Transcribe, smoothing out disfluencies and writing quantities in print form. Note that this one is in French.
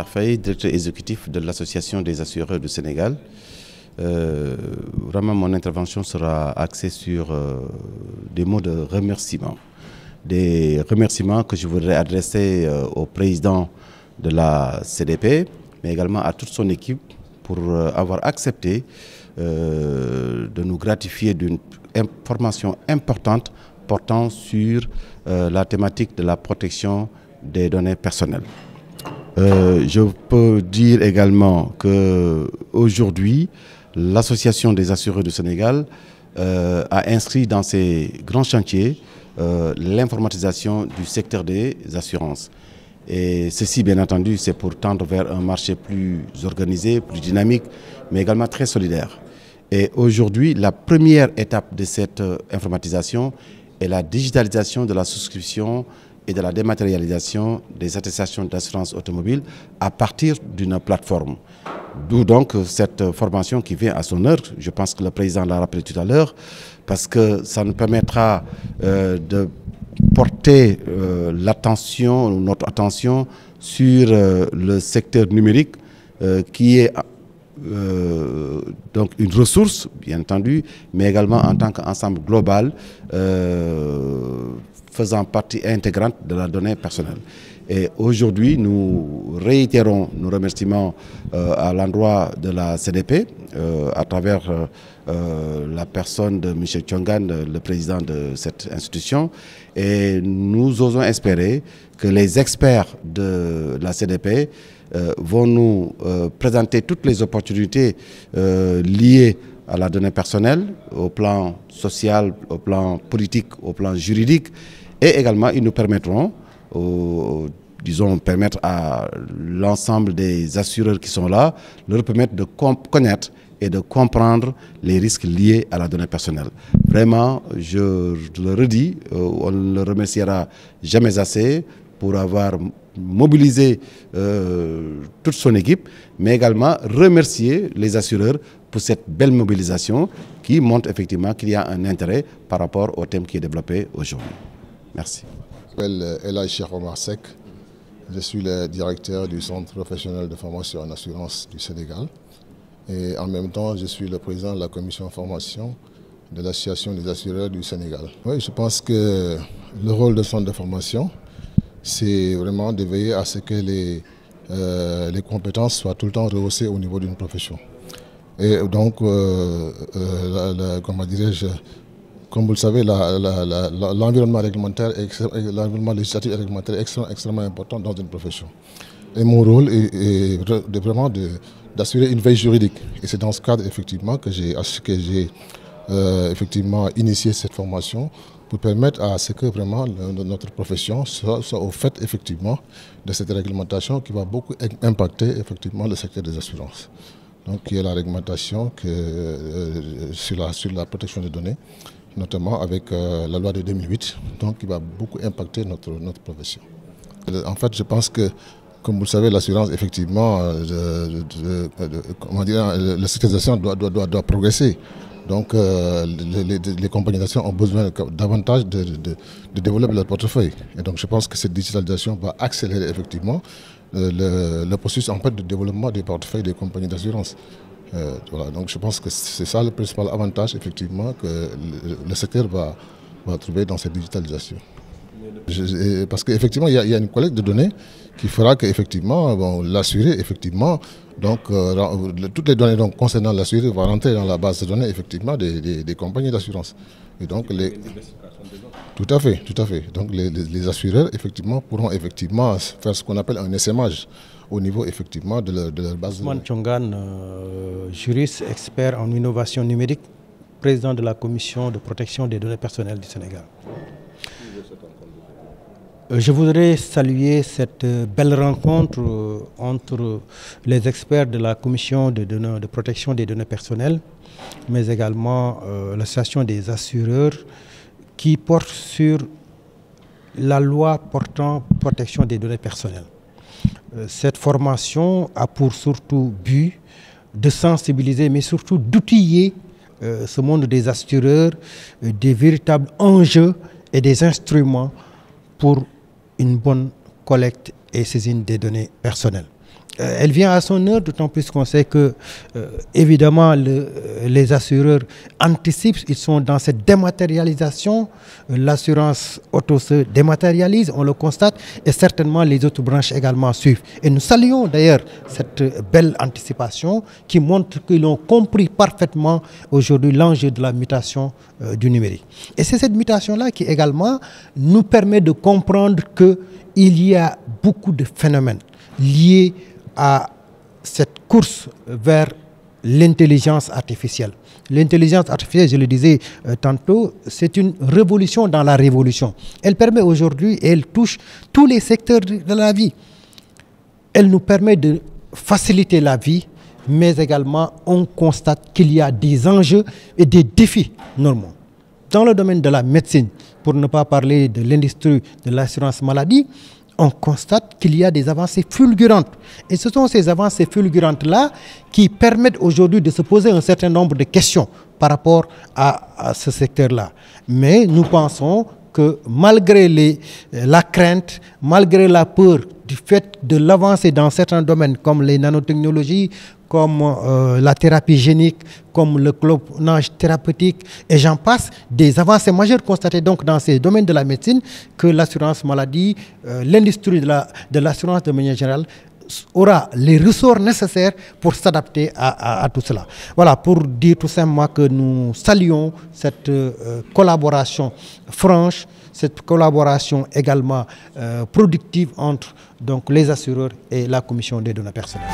Cheikh Faye, directeur exécutif de l'Association des assureurs du Sénégal. Vraiment, mon intervention sera axée sur des mots de remerciement. Des remerciements que je voudrais adresser au président de la CDP, mais également à toute son équipe pour avoir accepté de nous gratifier d'une information importante portant sur la thématique de la protection des données personnelles. Je peux dire également qu'aujourd'hui, l'Association des assureurs du Sénégal a inscrit dans ses grands chantiers l'informatisation du secteur des assurances. Et ceci, bien entendu, c'est pour tendre vers un marché plus organisé, plus dynamique, mais également très solidaire. Et aujourd'hui, la première étape de cette informatisation est la digitalisation de la souscription et de la dématérialisation des attestations d'assurance automobile à partir d'une plateforme. D'où donc cette formation qui vient à son heure. Je pense que le président l'a rappelé tout à l'heure, parce que ça nous permettra de porter notre attention sur le secteur numérique qui est donc une ressource, bien entendu, mais également en tant qu'ensemble global faisant partie intégrante de la donnée personnelle. Et aujourd'hui, nous réitérons nos remerciements à l'endroit de la CDP à travers la personne de M. Chongan, le président de cette institution. Et nous osons espérer que les experts de la CDP vont nous présenter toutes les opportunités liées à la donnée personnelle, au plan social, au plan politique, au plan juridique. Et également, ils nous permettront, permettre à l'ensemble des assureurs qui sont là, leur permettre de connaître et de comprendre les risques liés à la donnée personnelle. Vraiment, je le redis, on ne le remerciera jamais assez pour avoir mobilisé toute son équipe, mais également remercier les assureurs pour cette belle mobilisation qui montre effectivement qu'il y a un intérêt par rapport au thème qui est développé aujourd'hui. Merci. Je m'appelle Elhadji Cheikh Omar Seck. Je suis le directeur du Centre professionnel de formation en assurance du Sénégal. Et en même temps, je suis le président de la commission formation de l'Association des assureurs du Sénégal. Oui, je pense que le rôle de centre de formation, c'est vraiment de veiller à ce que les compétences soient tout le temps rehaussées au niveau d'une profession. Et donc, comment dirais-je, comme vous le savez, l'environnement réglementaire, l'environnement législatif et réglementaire est extrêmement important dans une profession. Et mon rôle est vraiment d'assurer une veille juridique. Et c'est dans ce cadre effectivement que j'ai effectivement initié cette formation pour permettre à ce que vraiment notre profession soit au fait effectivement de cette réglementation qui va beaucoup impacter effectivement le secteur des assurances. Donc il y a la réglementation sur la protection des données, notamment avec la loi de 2008, donc qui va beaucoup impacter notre profession. En fait, je pense que, comme vous le savez, l'assurance, effectivement, le secteur des assurances doit progresser. Donc, les compagnies d'assurance ont besoin davantage de développer leur portefeuille. Et donc, je pense que cette digitalisation va accélérer effectivement le processus en fait, de développement des portefeuilles des compagnies d'assurance. Voilà, donc je pense que c'est ça le principal avantage effectivement que le secteur va trouver dans cette digitalisation. Parce qu'effectivement il y a une collecte de données qui fera qu'effectivement l'assuré effectivement donc toutes les données donc, concernant l'assuré vont rentrer dans la base de données effectivement des compagnies d'assurance. Et donc tout à fait. Donc les assureurs effectivement pourront effectivement faire ce qu'on appelle un essaimage au niveau effectivement de leur base de données. Chongan, juriste, expert en innovation numérique, président de la commission de protection des données personnelles du Sénégal. Je voudrais saluer cette belle rencontre entre les experts de la commission de protection des données personnelles, mais également l'association des assureurs qui porte sur la loi portant protection des données personnelles. Cette formation a pour surtout but de sensibiliser, mais surtout d'outiller ce monde des assureurs, des véritables enjeux et des instruments pour une bonne collecte et saisine des données personnelles. elle vient à son heure, d'autant plus qu'on sait que, évidemment, les assureurs anticipent, ils sont dans cette dématérialisation. L'assurance auto se dématérialise, on le constate, et certainement les autres branches également suivent. Et nous saluons d'ailleurs cette belle anticipation qui montre qu'ils ont compris parfaitement aujourd'hui l'enjeu de la mutation du numérique. Et c'est cette mutation-là qui également nous permet de comprendre qu'il y a beaucoup de phénomènes liés à cette course vers l'intelligence artificielle. L'intelligence artificielle, je le disais tantôt, c'est une révolution dans la révolution. Elle permet aujourd'hui, et elle touche tous les secteurs de la vie. Elle nous permet de faciliter la vie, mais également on constate qu'il y a des enjeux et des défis normaux. Dans le domaine de la médecine, pour ne pas parler de l'industrie de l'assurance maladie, on constate qu'il y a des avancées fulgurantes. Et ce sont ces avancées fulgurantes-là qui permettent aujourd'hui de se poser un certain nombre de questions par rapport à ce secteur-là. Mais nous pensons que malgré la crainte, malgré la peur du fait de l'avancée dans certains domaines comme les nanotechnologies, comme la thérapie génique, comme le clonage thérapeutique, et j'en passe, des avancées majeures constatées donc dans ces domaines de la médecine, que l'assurance maladie, l'industrie de l'assurance de manière générale, aura les ressorts nécessaires pour s'adapter à tout cela. Voilà, pour dire tout simplement que nous saluons cette collaboration franche, cette collaboration également productive entre donc, les assureurs et la Commission des données personnelles.